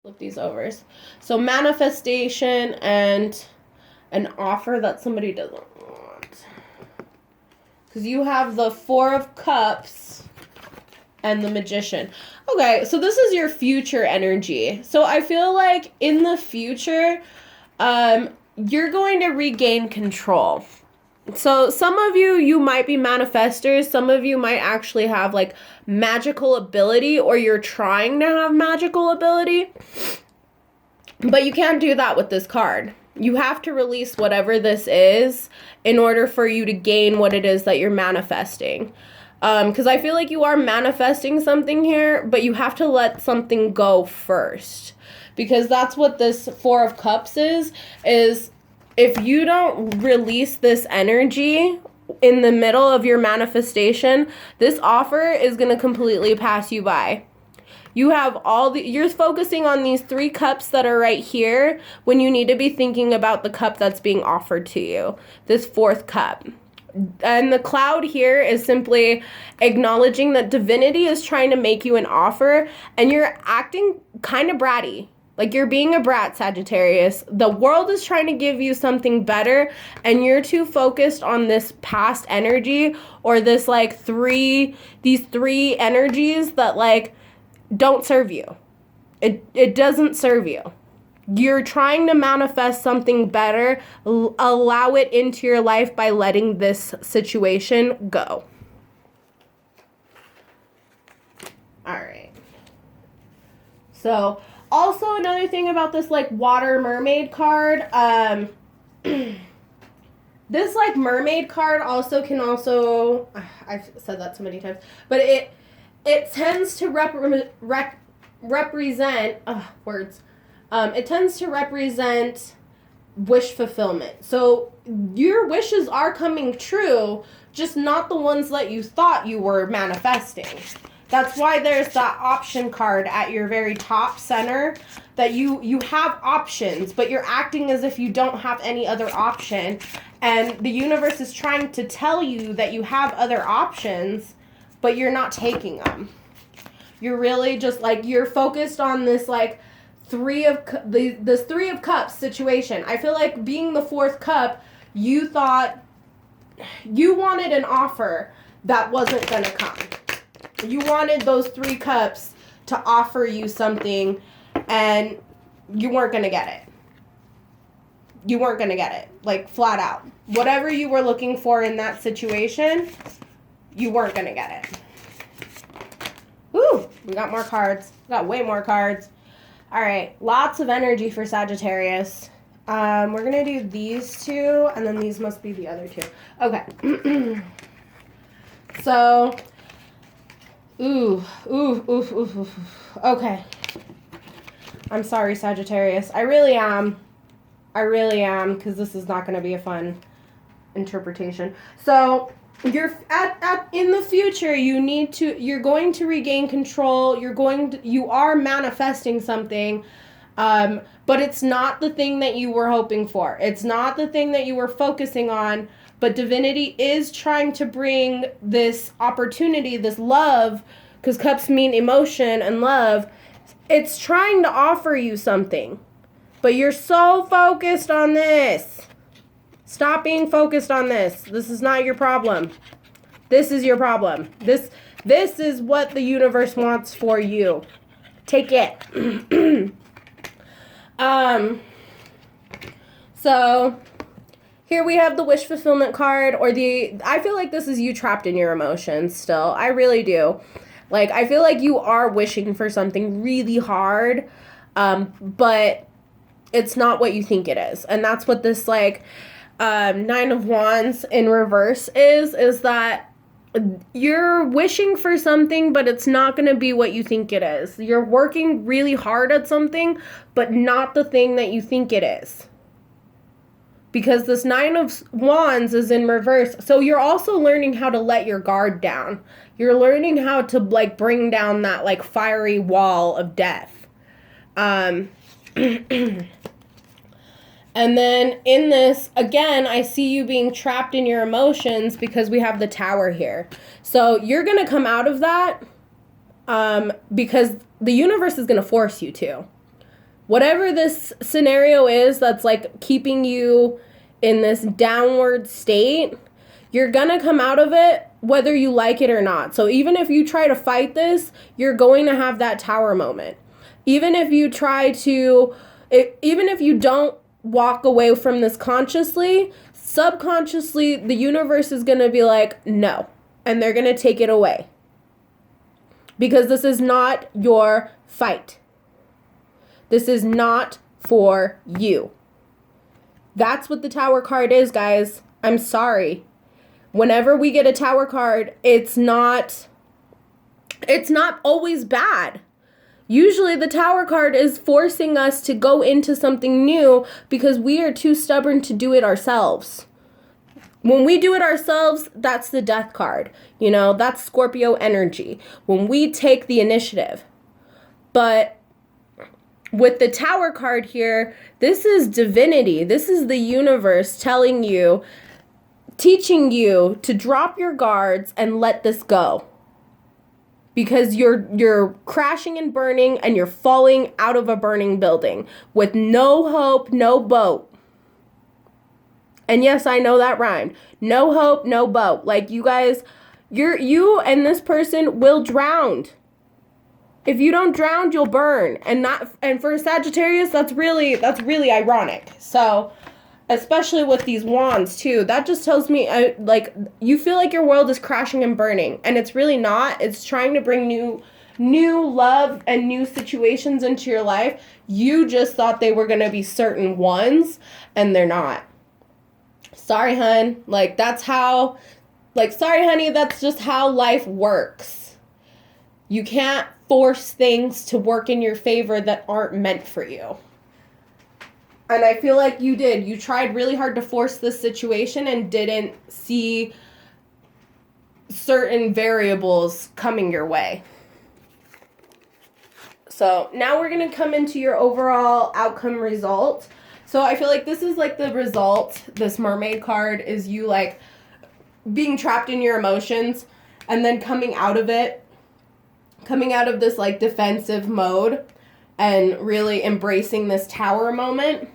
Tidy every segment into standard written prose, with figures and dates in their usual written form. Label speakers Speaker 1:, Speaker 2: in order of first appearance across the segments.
Speaker 1: Flip these overs. So manifestation and an offer that somebody doesn't want. Because you have the Four of Cups and the Magician. Okay, so this is your future energy. So I feel like in the future, you're going to regain control. So some of you might be manifestors. Some of you might actually have like magical ability, or you're trying to have magical ability. But you can't do that with this card. You have to release whatever this is in order for you to gain what it is that you're manifesting. Because I feel like you are manifesting something here, but you have to let something go first. Because that's what this Four of Cups is if you don't release this energy in the middle of your manifestation, this offer is going to completely pass you by. You have you're focusing on these 3 cups that are right here when you need to be thinking about the cup that's being offered to you, this 4th cup. And the cloud here is simply acknowledging that divinity is trying to make you an offer and you're acting kind of bratty. Like you're being a brat, Sagittarius. The world is trying to give you something better and you're too focused on this past energy or this like these 3 energies that like don't serve you. It doesn't serve you. You're trying to manifest something better. Allow it into your life by letting this situation go. All right. So also another thing about this like water mermaid card, this like mermaid card also can I've said that so many times, but it tends to represent it tends to represent wish fulfillment. So your wishes are coming true, just not the ones that you thought you were manifesting. That's why there's that option card at your very top center, that you have options, but you're acting as if you don't have any other option. And the universe is trying to tell you that you have other options, but you're not taking them. You're really just like, you're focused on this like this 3 of Cups situation. I feel like being the 4th cup, you thought you wanted an offer that wasn't going to come. You wanted those 3 cups to offer you something and you weren't going to get it. You weren't going to get it. Like flat out. Whatever you were looking for in that situation, you weren't going to get it. Woo! We got more cards. We got way more cards. All right. Lots of energy for Sagittarius. We're going to do these 2, and then these must be the other 2. Okay. So... Ooh. Okay. I'm sorry, Sagittarius. I really am, because this is not going to be a fun interpretation. So, you're in the future, you're going to regain control. You are manifesting something, but it's not the thing that you were hoping for. It's not the thing that you were focusing on. But divinity is trying to bring this opportunity, this love, because cups mean emotion and love. It's trying to offer you something. But you're so focused on this. Stop being focused on this. This is not your problem. This is your problem. This is what the universe wants for you. Take it. So... here we have the wish fulfillment card, I feel like this is you trapped in your emotions still. I really do. Like, I feel like you are wishing for something really hard, but it's not what you think it is. And that's what this, like, 9 of Wands in reverse is that you're wishing for something, but it's not going to be what you think it is. You're working really hard at something, but not the thing that you think it is. Because this 9 of Wands is in reverse. So you're also learning how to let your guard down. You're learning how to like bring down that like fiery wall of death. And then in this, again, I see you being trapped in your emotions because we have the Tower here. So you're going to come out of that because the universe is going to force you to. Whatever this scenario is that's like keeping you in this downward state, you're gonna come out of it whether you like it or not. So even if you try to fight this, you're going to have that tower moment. Even if you try to, even if you don't walk away from this consciously, subconsciously, the universe is gonna be like, no. And they're gonna take it away. Because this is not your fight. This is not for you. That's what the Tower card is, guys. I'm sorry. Whenever we get a Tower card, it's not always bad. Usually the Tower card is forcing us to go into something new because we are too stubborn to do it ourselves. When we do it ourselves, that's the Death card. You know, that's Scorpio energy. When we take the initiative. But with the Tower card here, this is divinity. This is the universe telling you, teaching you to drop your guards and let this go. Because you're crashing and burning and you're falling out of a burning building with no hope, no boat. And yes, I know that rhymed. No hope, no boat. Like you guys, you and this person will drown. If you don't drown, you'll burn. And for Sagittarius, that's really ironic. So, especially with these wands too, that just tells me like you feel like your world is crashing and burning, and it's really not. It's trying to bring new love and new situations into your life. You just thought they were going to be certain ones, and they're not. Sorry, hun. Like that's how sorry, honey, that's just how life works. You can't force things to work in your favor that aren't meant for you. And I feel like you did. You tried really hard to force this situation and didn't see certain variables coming your way. So now we're going to come into your overall outcome result. So I feel like this is like the result. This mermaid card is you like being trapped in your emotions and then coming out of it. Coming out of this like defensive mode and really embracing this tower moment.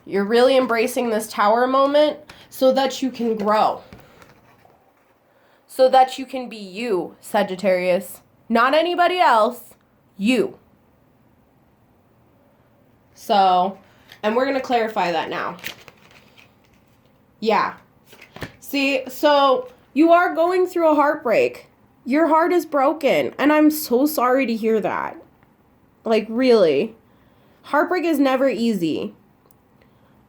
Speaker 1: You're really embracing this tower moment so that you can grow. So that you can be you, Sagittarius. Not anybody else, you. So, and we're going to clarify that now. Yeah. See, so you are going through a heartbreak. Your heart is broken, and I'm so sorry to hear that. Like, really. Heartbreak is never easy.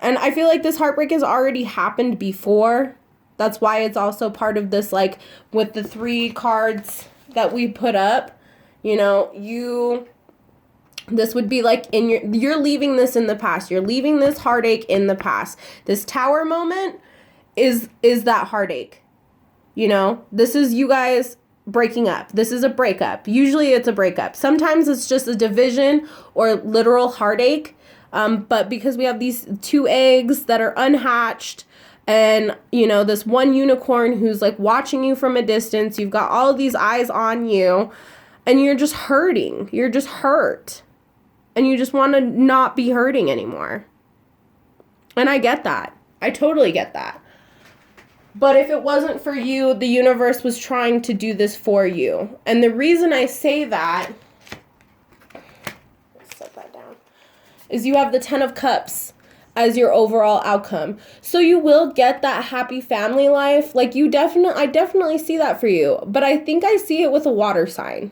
Speaker 1: And I feel like this heartbreak has already happened before. That's why it's also part of this, like, with the 3 cards that we put up. You know, this would be like you're leaving this in the past. You're leaving this heartache in the past. This tower moment is that heartache. You know, this is you guys breaking up. This is a breakup. Usually it's a breakup. Sometimes it's just a division or literal heartache. But because we have these 2 eggs that are unhatched and, you know, this one unicorn who's like watching you from a distance, you've got all of these eyes on you and you're just hurting. You're just hurt and you just want to not be hurting anymore. And I get that. I totally get that. But if it wasn't for you, the universe was trying to do this for you. And the reason I say that, let's set that down, is you have the 10 of Cups as your overall outcome. So you will get that happy family life. Like I definitely see that for you. But I think I see it with a water sign.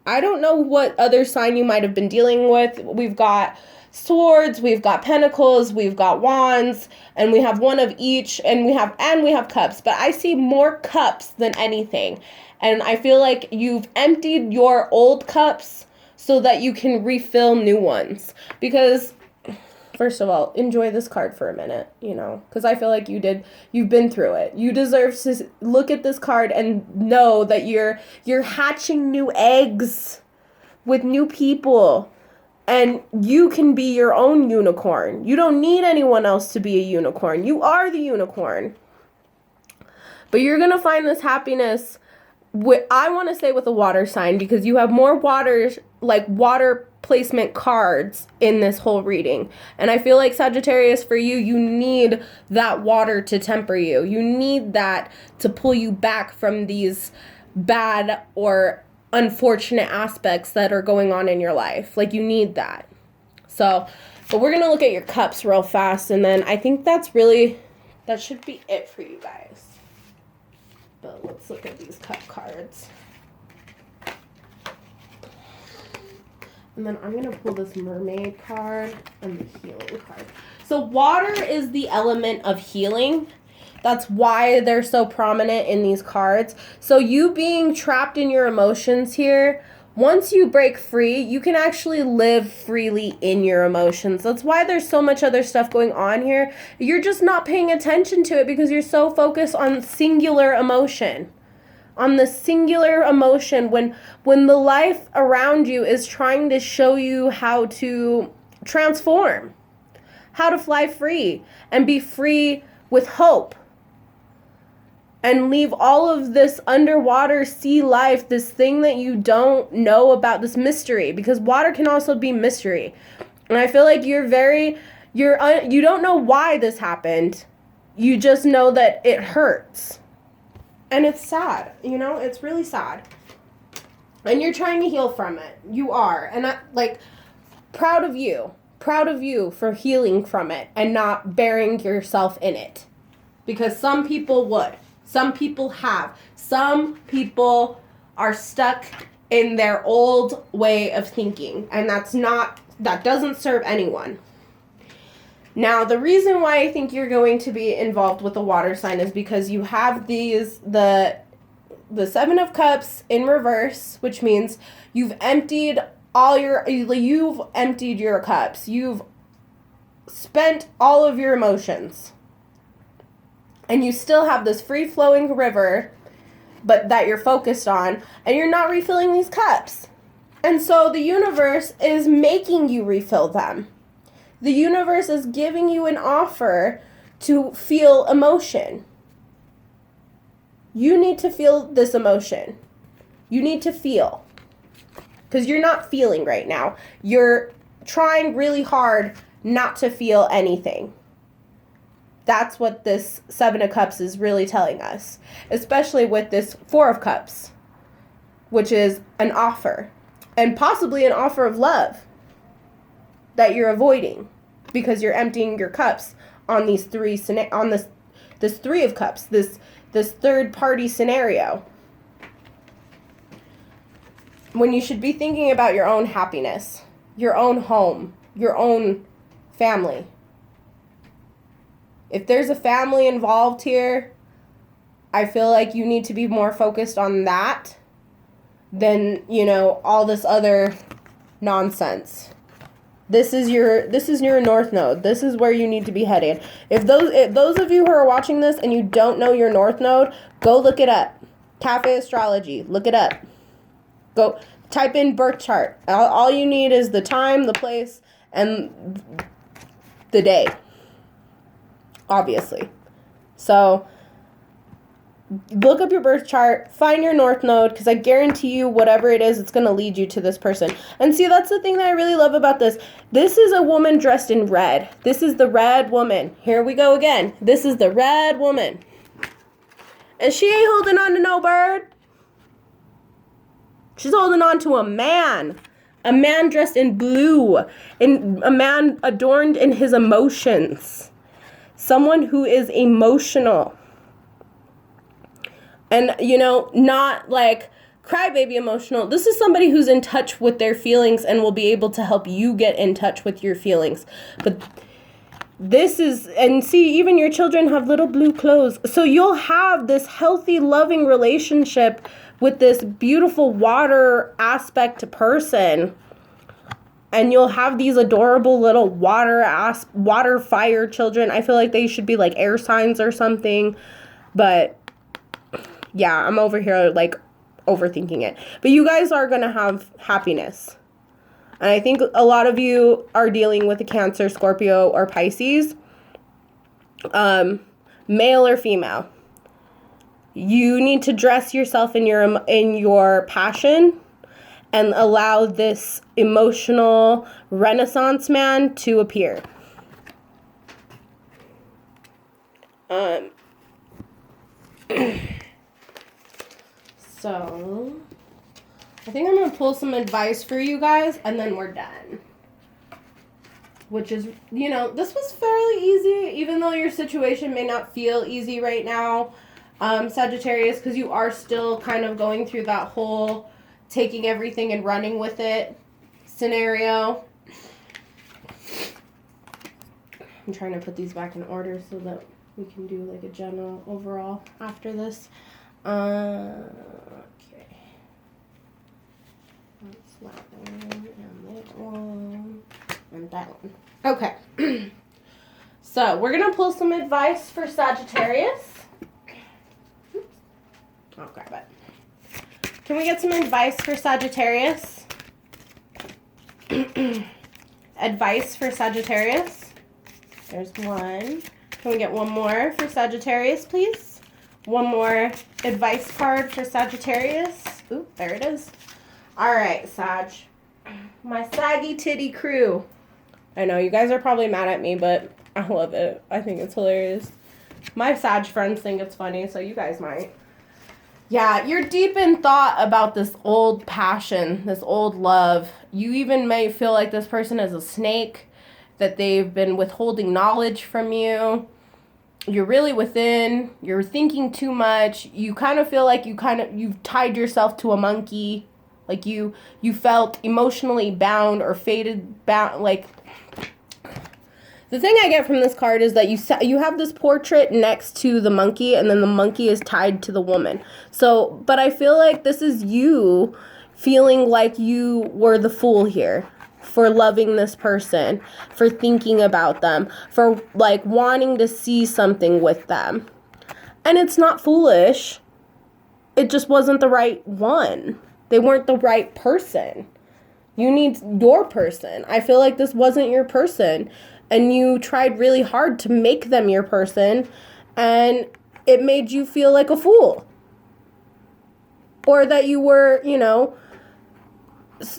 Speaker 1: I don't know what other sign you might have been dealing with. We've got swords, we've got pentacles, we've got wands, and we have one of each, and we have cups. But I see more cups than anything. And I feel like you've emptied your old cups so that you can refill new ones. Because first of all, enjoy this card for a minute, you know, because I feel like you've been through it. You deserve to look at this card and know that you're hatching new eggs with new people. And you can be your own unicorn. You don't need anyone else to be a unicorn. You are the unicorn. But you're going to find this happiness I want to say with a water sign, because you have more water placement cards in this whole reading. And I feel like Sagittarius, for you, you need that water to temper you. You need that to pull you back from these bad or unfortunate aspects that are going on in your life. Like, you need that. So, but we're going to look at your cups real fast, and then I think that should be it for you guys. But let's look at these cup cards. And then I'm going to pull this mermaid card and the healing card. So water is the element of healing. That's why they're so prominent in these cards. So you being trapped in your emotions here, once you break free, you can actually live freely in your emotions. That's why there's so much other stuff going on here. You're just not paying attention to it because you're so focused on singular emotion. On the singular emotion when the life around you is trying to show you how to transform, how to fly free and be free with hope. And leave all of this underwater sea life, this thing that you don't know about, this mystery, because water can also be mystery. And I feel like you don't know why this happened. You just know that it hurts. And it's sad, it's really sad. And you're trying to heal from it. You are. And proud of you for healing from it and not burying yourself in it. Because some people would. Some people have. Some people are stuck in their old way of thinking. And that doesn't serve anyone. Now, the reason why I think you're going to be involved with the water sign is because you have the Seven of Cups in reverse, which means you've emptied your cups. You've spent all of your emotions. And you still have this free-flowing river, but that you're focused on, and you're not refilling these cups. And so the universe is making you refill them. The universe is giving you an offer to feel emotion. You need to feel this emotion. You need to feel. Because you're not feeling right now. You're trying really hard not to feel anything. That's what this Seven of Cups is really telling us. Especially with this Four of Cups, which is an offer. And possibly an offer of love that you're avoiding because you're emptying your cups on this Three of Cups, this third party scenario. When you should be thinking about your own happiness, your own home, your own family. If there's a family involved here, I feel like you need to be more focused on that than, all this other nonsense. This is your North Node. This is where you need to be headed. If those of you who are watching this and you don't know your North Node, go look it up. Cafe Astrology, look it up. Go type in birth chart. All you need is the time, the place, and the day. Obviously. So look up your birth chart, find your North Node, because I guarantee you whatever it is, it's going to lead you to this person. And see, that's the thing that I really love about this. This is a woman dressed in red. This is the red woman. Here we go again. This is the red woman. And she ain't holding on to no bird. She's holding on to a man. A man dressed in blue. And a man adorned in his emotions. Someone who is emotional. And, not like crybaby emotional. This is somebody who's in touch with their feelings and will be able to help you get in touch with your feelings. But this is, and see, even your children have little blue clothes. So you'll have this healthy, loving relationship with this beautiful water aspect person. And you'll have these adorable little water fire children. I feel like they should be like air signs or something. But yeah, I'm over here overthinking it. But you guys are going to have happiness. And I think a lot of you are dealing with a Cancer, Scorpio, or Pisces. Male or female. You need to dress yourself in your passion and allow this emotional Renaissance man to appear. So, I think I'm going to pull some advice for you guys, and then we're done. Which is, you know, this was fairly easy, even though your situation may not feel easy right now, Sagittarius, because you are still kind of going through that whole taking everything and running with it scenario. I'm trying to put these back in order so that we can do like a general overall after this. Okay. That's that one, and that one, and that one. Okay. So, we're going to pull some advice for Sagittarius. Oops. I'll grab it. Can we get some advice for Sagittarius? Advice for Sagittarius. There's one. Can we get one more for Sagittarius, please? One more advice card for Sagittarius. Ooh, there it is. All right, Sag. My saggy titty crew. I know, you guys are probably mad at me, but I love it. I think it's hilarious. My Sag friends think it's funny, so you guys might. Yeah, you're deep in thought about this old passion, this old love. You even may feel like this person is a snake, that they've been withholding knowledge from you. You're really within. You're thinking too much. You kind of feel like you've tied yourself to a monkey. Like you felt emotionally bound or bound. Like, the thing I get from this card is that you have this portrait next to the monkey, and then the monkey is tied to the woman. So, but I feel like this is you feeling like you were the fool here for loving this person, for thinking about them, for like wanting to see something with them. And it's not foolish. It just wasn't the right one. They weren't the right person. You need your person. I feel like this wasn't your person. And you tried really hard to make them your person, and it made you feel like a fool. Or that you were, you know,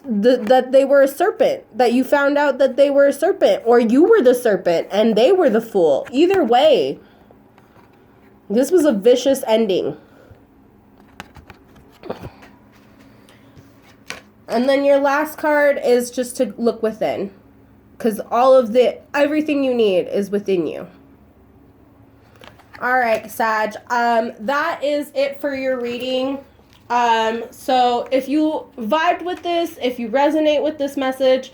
Speaker 1: that they were a serpent. That you found out that they were a serpent. Or you were the serpent, and they were the fool. Either way, this was a vicious ending. And then your last card is just to look within. Because everything you need is within you. All right, Sag. That is it for your reading. So if you vibed with this, if you resonate with this message,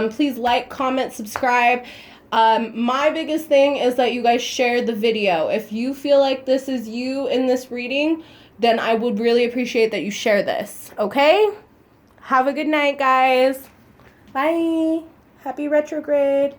Speaker 1: please like, comment, subscribe. My biggest thing is that you guys share the video. If you feel like this is you in this reading, then I would really appreciate that you share this. Okay? Have a good night, guys. Bye. Happy retrograde.